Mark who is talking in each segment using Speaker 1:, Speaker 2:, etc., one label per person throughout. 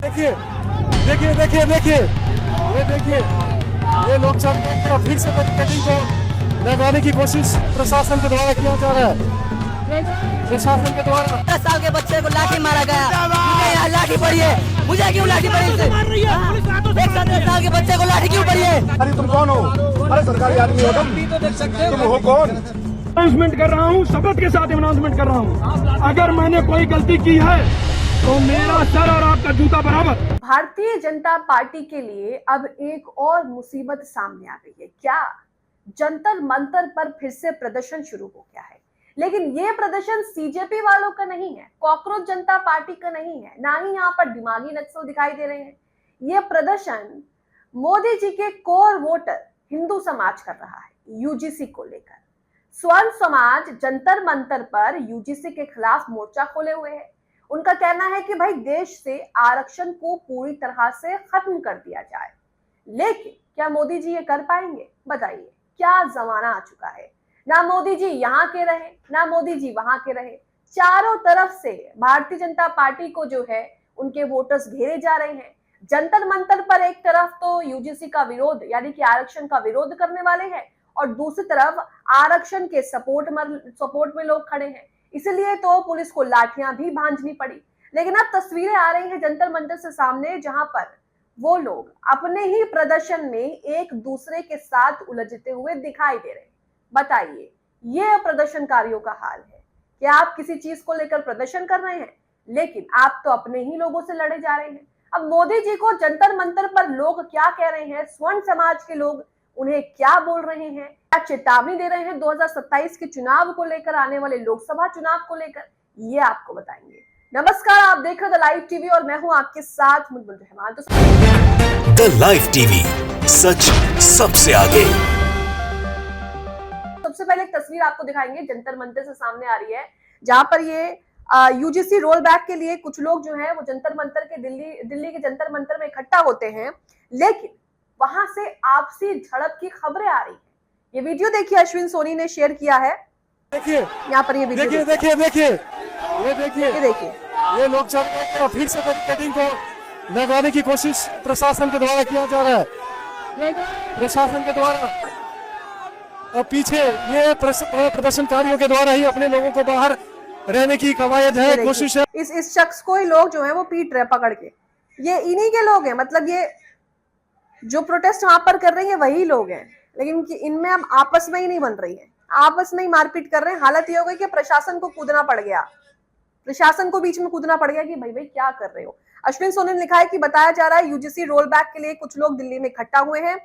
Speaker 1: देखिए देखिए देखिए देखिए ये देखिए, ये लोग फिर से कटिंग को लगाने की कोशिश प्रशासन के द्वारा किया जा रहा है। प्रशासन के द्वारा
Speaker 2: 10 साल के बच्चे को लाठी मारा गया। मुझे यहाँ लाठी पड़ी है, मुझे क्यों लाठी पड़ी इससे? एक 17 साल के बच्चे को लाठी क्यों पड़ी है?
Speaker 3: अरे तुम कौन हो? अरे सरकारी आदमी हो तुम हो कौन?
Speaker 4: अनाउंसमेंट कर रहा हूँ, शपथ के साथ अनाउंसमेंट कर रहा हूँ, अगर मैंने कोई गलती की है तो मेरा सर और आपका जूता बराबर।
Speaker 5: भारतीय जनता पार्टी के लिए अब एक और मुसीबत सामने आ गई है। क्या जंतर मंतर पर फिर से प्रदर्शन शुरू हो गया है? लेकिन ये प्रदर्शन सीजेपी वालों का नहीं है, कॉकरोच जनता पार्टी का नहीं है, ना ही यहाँ पर दिमागी नक्सल दिखाई दे रहे हैं। ये प्रदर्शन मोदी जी के कोर वोटर हिंदू समाज कर रहा है, यूजीसी को लेकर। स्वर्ण समाज जंतर मंतर पर यूजीसी के खिलाफ मोर्चा खोले हुए है। उनका कहना है कि भाई देश से आरक्षण को पूरी तरह से खत्म कर दिया जाए। लेकिन क्या मोदी जी ये कर पाएंगे? बताइए, क्या जमाना आ चुका है। ना मोदी जी यहाँ के रहे, ना मोदी जी वहां के रहे। चारों तरफ से भारतीय जनता पार्टी को जो है उनके वोटर्स घेरे जा रहे हैं। जंतर मंतर पर एक तरफ तो यूजीसी का विरोध यानी कि आरक्षण का विरोध करने वाले हैं और दूसरी तरफ आरक्षण के सपोर्ट में लोग खड़े हैं। इसलिए तो पुलिस को लाठियां भी भांजनी पड़ी। लेकिन अब तस्वीरें आ रही हैं जंतर मंतर से सामने, जहां पर वो लोग अपने ही प्रदर्शन में एक दूसरे के साथ उलझते हुए दिखाई दे रहे हैं। बताइए, ये प्रदर्शनकारियों का हाल है कि आप किसी चीज को लेकर प्रदर्शन कर रहे हैं, लेकिन आप तो अपने ही लोगों से लड़े जा रहे हैं। अब मोदी जी को जंतर मंतर पर लोग क्या कह रहे हैं, स्वर्ण समाज के लोग उन्हें क्या बोल रहे हैं, क्या चेतावनी दे रहे हैं 2027 के चुनाव को लेकर, आने वाले लोकसभा चुनाव को लेकर, ये आपको बताएंगे। नमस्कार, आप देख रहे हैं द लाइव टीवी और मैं हूं आपके साथ Munmun Rahman.
Speaker 6: The live TV, सच सबसे आगे।
Speaker 5: सबसे पहले एक तस्वीर आपको दिखाएंगे, जंतर मंतर से सामने आ रही है, जहां पर ये यूजीसी रोल बैक के लिए कुछ लोग जो है वो जंतर मंतर के दिल्ली के जंतर मंतर में इकट्ठा होते हैं, लेकिन वहां से आपसी झड़प की खबरें आ रही है। ये वीडियो देखिए, अश्विन सोनी ने शेयर किया है।
Speaker 1: देखिए
Speaker 5: यहाँ पर ये वीडियो
Speaker 1: देखिए देखिए देखिए ये देखिए,
Speaker 5: ये देखिए,
Speaker 1: ये लोग फिर से कटिंग को लगाने की कोशिश प्रशासन के द्वारा किया जा रहा है। प्रशासन के द्वारा और पीछे ये प्रदर्शनकारियों के द्वारा ही अपने लोगों को बाहर रहने की कवायद है, कोशिश है।
Speaker 5: इस शख्स को ही लोग जो है वो पीट रहे पकड़ के। ये इन्हीं के लोग हैं, मतलब ये जो प्रोटेस्ट वहां पर कर रही है वही लोग हैं, लेकिन इनमें अब आपस में ही नहीं बन रही है, आपस में ही मारपीट कर रहे हैं। हालत ये हो गई कि प्रशासन को कूदना पड़ गया, प्रशासन को बीच में कूदना पड़ गया कि भाई भाई क्या कर रहे हो। अश्विन सोनी ने लिखा है कि बताया जा रहा है यूजीसी रोल बैक के लिए कुछ लोग दिल्ली में इकट्ठा हुए हैं।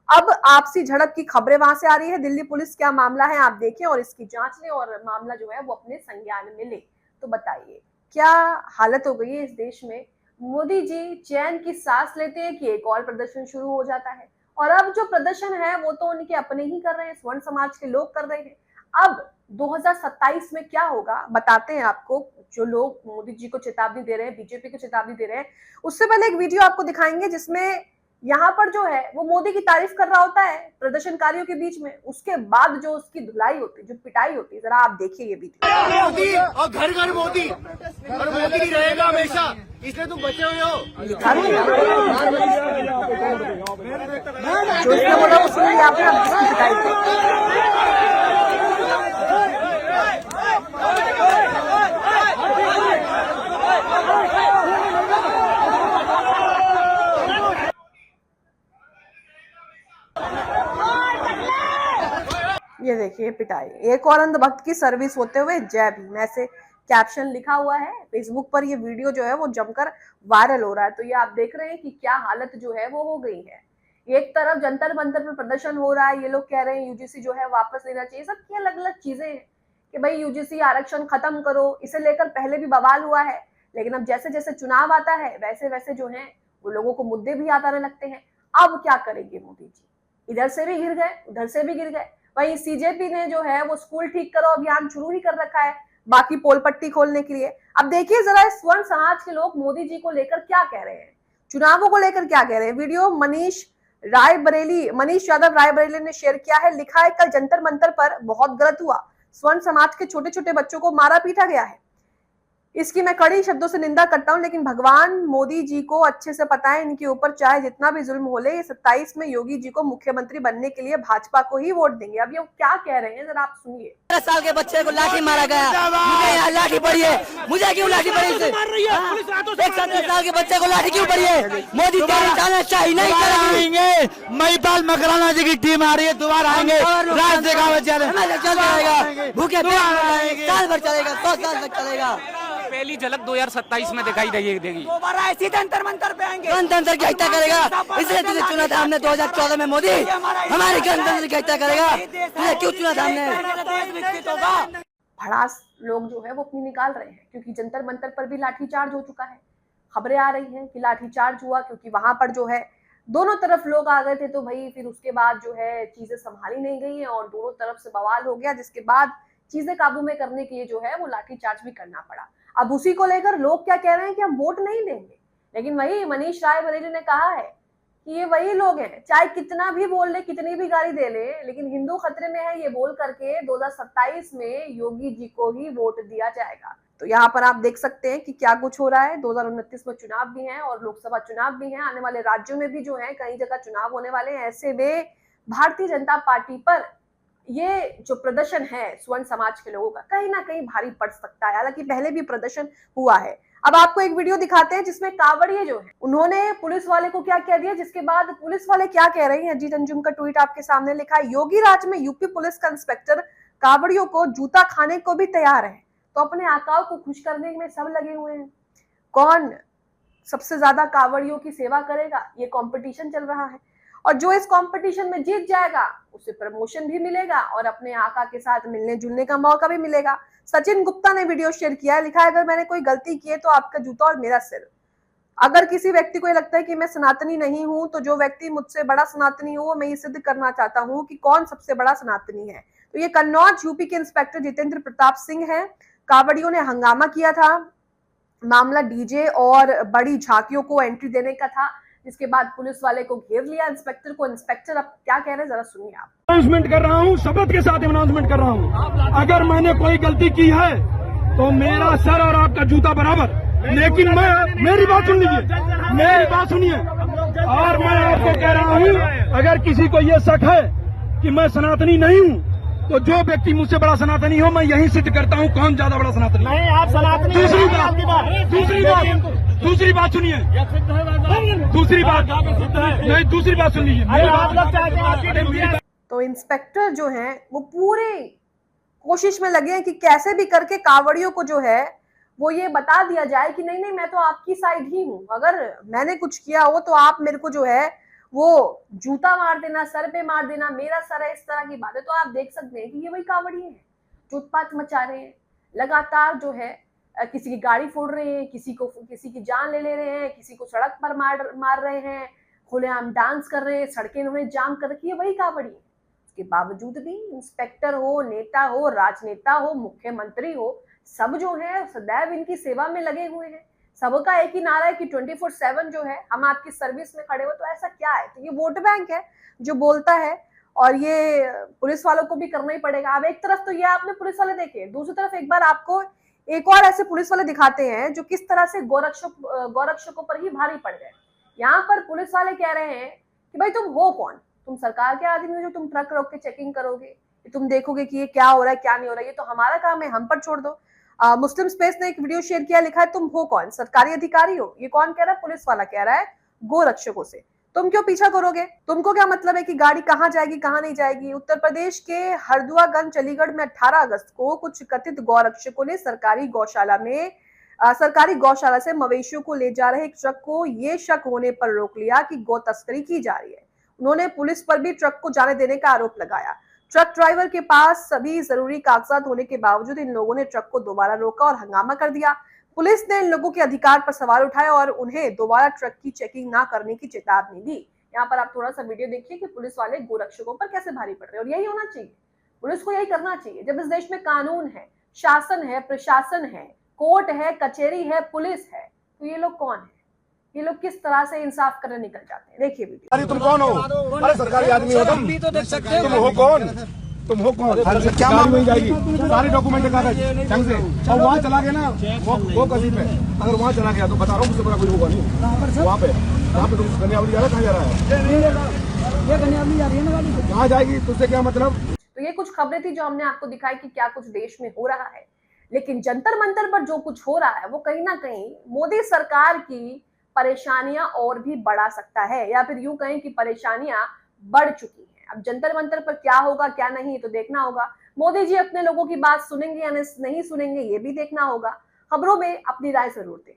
Speaker 5: अब आपसी झड़प की खबरें वहां से आ रही है। दिल्ली पुलिस क्या मामला है आप देखें और इसकी जांच लें और मामला जो है वो अपने संज्ञान में ले। तो बताइए, क्या हालत हो गई है इस देश में। मोदी जी चैन की सांस लेते हैं कि एक और प्रदर्शन शुरू हो जाता है। और अब जो प्रदर्शन है वो तो उनके अपने ही कर रहे हैं, स्वर्ण समाज के लोग कर रहे हैं। अब 2027 में क्या होगा बताते हैं आपको। जो लोग मोदी जी को चेतावनी दे रहे हैं, बीजेपी को चेतावनी दे रहे हैं, उससे पहले एक वीडियो आपको दिखाएंगे जिसमें यहाँ पर जो है वो मोदी की तारीफ कर रहा होता है प्रदर्शनकारियों के बीच में, उसके बाद जो उसकी धुलाई होती है, जो पिटाई होती है, जरा आप देखिए ये वीडियो।
Speaker 3: मोदी और घर घर मोदी, और मोदी ही रहेगा हमेशा, इसलिए तुम बचे हुए हो।
Speaker 5: जो इसने बोला उसने यहाँ पे आपकी पिटाई की। ये देखिए पिटाई। एक और अंधभक्त की सर्विस होते हुए जय भीम, ऐसे कैप्शन लिखा हुआ है। फेसबुक पर ये वीडियो जो है वो जमकर वायरल हो रहा है। तो ये आप देख रहे हैं कि क्या हालत जो है वो हो गई है। एक तरफ जंतर मंतर पर प्रदर्शन हो रहा है, ये लोग कह रहे हैं यूजीसी जो है वापस लेना चाहिए। सबकी अलग अलग चीजें हैं कि भाई यूजीसी आरक्षण खत्म करो, इसे लेकर पहले भी बवाल हुआ है, लेकिन अब जैसे जैसे चुनाव आता है वैसे वैसे जो है वो लोगों को मुद्दे भी याद आने लगते हैं। अब क्या करेंगे मोदी जी, इधर से भी गिर गए, उधर से भी गिर गए। वहीं सीजेपी ने जो है वो स्कूल ठीक करो अभियान शुरू ही कर रखा है, बाकी पोल पट्टी खोलने के लिए। अब देखिए जरा स्वर्ण समाज के लोग मोदी जी को लेकर क्या कह रहे हैं, चुनावों को लेकर क्या कह रहे हैं। वीडियो मनीष यादव रायबरेली ने शेयर किया है। लिखा है, कल जंतर मंतर पर बहुत गलत हुआ, स्वर्ण समाज के छोटे छोटे बच्चों को मारा पीटा गया है। इसकी मैं कड़ी शब्दों से निंदा करता हूं, लेकिन भगवान मोदी जी को अच्छे से पता है इनके ऊपर चाहे जितना भी जुल्म हो ले, ये 27 में योगी जी को मुख्यमंत्री बनने के लिए भाजपा को ही वोट देंगे। अब ये क्या कह रहे हैं जरा आप सुनिए।
Speaker 2: 13 साल के बच्चे को लाठी मारा गया, मुझे यहाँ लाठी पड़ी है, मुझे क्यों लाठी पड़ी इससे? एक 17 साल के बच्चे को लाठी क्यों पड़ी है? मोदी जाना चाहिए नहीं
Speaker 7: आएंगे। महिपाल मकराना जी की टीम आ रही है, दोबारा आएंगे। राज शेखावत
Speaker 2: चल जाएगा, भूखे साल भर चलेगा, 100 साल तक चलेगा।
Speaker 8: पहली झलक 2027 में दिखाई देगी।
Speaker 2: दोबारा इसी जंतर मंतर पे आएंगे। गणतंत्र की हत्या करेगा, इसलिए तुझे चुना था हमने 2014 में। मोदी हमारे गणतंत्र की हत्या करेगा, तुझे क्यों चुना था हमने?
Speaker 5: भड़ास लोग जो है वो अपनी निकाल रहे हैं, क्योंकि जंतर मंतर पर भी लाठीचार्ज हो चुका है। खबरें आ रही हैं कि लाठीचार्ज हुआ, क्योंकि वहां पर जो है दोनों तरफ लोग आ गए थे, तो भाई फिर उसके बाद जो है चीजें संभाली नहीं गई हैं और दोनों तरफ से बवाल हो गया, जिसके बाद चीजें काबू में करने के लिए जो है वो लाठीचार्ज भी करना पड़ा। अब उसी को लेकर लोग क्या कह रहे हैं कि हम वोट नहीं देंगे, लेकिन वही मनीष राय बरेली ने कहा है कि ये वही लोग हैं, चाहे कितना भी बोल ले, कितनी भी गाली दे ले, लेकिन हिंदू खतरे में है ये बोल करके 2027 में योगी जी को ही वोट दिया जाएगा। तो यहाँ पर आप देख सकते हैं कि क्या कुछ हो रहा है। 2029 में चुनाव भी हैं और लोकसभा चुनाव भी हैं, आने वाले राज्यों में भी जो है कई जगह चुनाव होने वाले हैं। ऐसे में भारतीय जनता पार्टी पर ये जो प्रदर्शन है स्वर्ण समाज के लोगों का कहीं ना कहीं भारी पड़ सकता है। हालांकि पहले भी प्रदर्शन हुआ है। अब आपको एक वीडियो दिखाते हैं जिसमें कांवड़िए जो है उन्होंने पुलिस वाले को क्या कह दिया, जिसके बाद पुलिस वाले क्या कह रहे हैं। अजीत अंजुम का ट्वीट आपके सामने लिखा है, योगी राज में यूपी पुलिस का इंस्पेक्टर कांवड़ियों को जूता खाने को भी तैयार है। तो अपने आकाओं को खुश करने में सब लगे हुए हैं। कौन सबसे ज्यादा कांवड़ियों की सेवा करेगा, ये कंपटीशन चल रहा है और जो इस कंपटीशन में जीत जाएगा उसे प्रमोशन भी मिलेगा और अपने आका के साथ मिलने जुलने का मौका भी मिलेगा। सचिन गुप्ता ने वीडियो शेयर किया है, लिखा है, अगर मैंने कोई गलती की है तो आपका जूता और मेरा सिर। अगर किसी व्यक्ति को लगता है कि मैं सनातनी नहीं हूं, तो जो व्यक्ति मुझसे बड़ा सनातनी हो, मैं ये सिद्ध करना चाहता हूं कि कौन सबसे बड़ा सनातनी है। तो ये कन्नौज यूपी के इंस्पेक्टर जितेंद्र प्रताप सिंह है। कांवड़ियों ने हंगामा किया था, मामला डीजे और बड़ी झांकियों को एंट्री देने का था, जिसके बाद पुलिस वाले को घेर लिया इंस्पेक्टर को। इंस्पेक्टर अब क्या कह रहे हैं जरा सुनिए आप।
Speaker 4: अनाउंसमेंट कर रहा हूँ, शपथ के साथ अनाउंसमेंट कर रहा हूँ, अगर मैंने कोई गलती की है तो मेरा सर और आपका जूता बराबर। लेकिन मैं, मेरी बात सुन लीजिए, मेरी बात सुनिए, और मैं आपको कह रहा हूँ, अगर किसी को ये शक है कि मैं सनातनी नहीं हूँ, तो जो व्यक्ति मुझसे बड़ा सनातनी हो, मैं यही सिद्ध करता हूँ कौन ज्यादा बड़ा सनातनी। नहीं, आप सनातनी। दूसरी बात सुनिए, दूसरी बात नहीं, दूसरी बात सुन लीजिए।
Speaker 5: तो इंस्पेक्टर जो है वो पूरी कोशिश में लगे हैं कि कैसे भी करके कांवड़ियों को जो है वो ये बता दिया जाए कि नहीं नहीं मैं तो आपकी साइड ही हूँ, अगर मैंने कुछ किया हो तो आप मेरे को जो है वो जूता मार देना, सर पे मार देना, मेरा सर है, इस तरह की बातें। तो आप देख सकते हैं कि ये वही कांवड़िए हैं जो उत्पात मचा रहे हैं, लगातार जो है किसी की गाड़ी फोड़ रहे हैं, किसी की जान ले रहे हैं, किसी को सड़क पर मार रहे हैं, खुलेआम डांस कर रहे हैं, सड़कें इन्होंने जाम कर रखी है, वही कांवड़िए। उसके बावजूद भी इंस्पेक्टर हो, नेता हो, राजनेता हो, मुख्यमंत्री हो, सब जो है सदैव इनकी सेवा में लगे हुए हैं। सबका एक ही नारा है कि 24/7 जो है हम आपकी सर्विस में खड़े हो। तो ऐसा क्या है? तो ये वोट बैंक है जो बोलता है और ये पुलिस वालों को भी करना ही पड़ेगा। अब एक तरफ तो ये आपने पुलिस वाले देखे, दूसरी तरफ एक बार आपको एक और ऐसे पुलिस वाले दिखाते हैं जो किस तरह से गोरक्षकों पर ही भारी पड़ गए। यहाँ पर पुलिस वाले कह रहे हैं कि भाई तुम हो कौन? तुम सरकार के आदमी हो जो तुम ट्रक रोक के चेकिंग करोगे, तुम देखोगे कि ये क्या हो रहा है क्या नहीं हो रहा है, ये तो हमारा काम है, हम पर छोड़ दो। मुस्लिम स्पेस ने एक वीडियो शेयर किया, लिखा है तुम हो कौन? सरकारी अधिकारी हो? ये कौन कह रहा है? पुलिस वाला कह रहा है गोरक्षकों से। तुम क्यों पीछा करोगे? तुमको क्या मतलब है कि गाड़ी कहाँ जाएगी कहाँ नहीं जाएगी? उत्तर प्रदेश के हरदुआगंज चंडीगढ़ में 18 अगस्त को कुछ कथित गौरक्षकों ने सरकारी गौशाला से मवेशियों को ले जा रहे एक ट्रक को ये शक होने पर रोक लिया कि गौ तस्करी की जा रही है। उन्होंने पुलिस पर भी ट्रक को जाने देने का आरोप लगाया। ट्रक ड्राइवर के पास सभी जरूरी कागजात होने के बावजूद इन लोगों ने ट्रक को दोबारा रोका और हंगामा कर दिया। पुलिस ने इन लोगों के अधिकार पर सवाल उठाए और उन्हें दोबारा ट्रक की चेकिंग ना करने की चेतावनी दी। यहाँ पर आप थोड़ा सा वीडियो देखिए कि पुलिस वाले गोरक्षकों पर कैसे भारी पड़ रहे हैं। और यही होना चाहिए, पुलिस को यही करना चाहिए। जब इस देश में कानून है, शासन है, प्रशासन है, कोर्ट है, कचहरी है, पुलिस है, तो ये लोग कौन है? ये लोग किस तरह से इंसाफ करने निकल जाते हैं। देखिए वीडियो।
Speaker 3: अरे तुम कौन हो? अरे सरकारी आदमी हो तुम भी तो देख सकते हो। तुम हो कौन?
Speaker 4: तुम हो कौन? क्या गाड़ी वहीं जाएगी, सारे डॉक्यूमेंट कागज ढंग से, और वहाँ चला गया ना वो करीब है, अगर वहाँ चला गया तो बता रहा हूँ मुझसे बड़ा कोई होगा नहीं। वहाँ पे तुम गनियावली जा रहा है, कहाँ जा रहा है? ये गनियावली जा रही है ना गाड़ी, कहाँ जाएगी? तुझसे क्या मतलब?
Speaker 5: तो ये कुछ खबरें थी जो हमने आपको दिखाई कि क्या कुछ देश में हो रहा है, लेकिन जंतर मंतर पर जो कुछ हो रहा है वो कहीं ना कहीं मोदी सरकार की परेशानियां और भी बढ़ा सकता है, या फिर यूं कहें कि परेशानियां बढ़ चुकी हैं। अब जंतर मंतर पर क्या होगा क्या नहीं तो देखना होगा। मोदी जी अपने लोगों की बात सुनेंगे या नहीं सुनेंगे ये भी देखना होगा। खबरों में अपनी राय जरूर दें।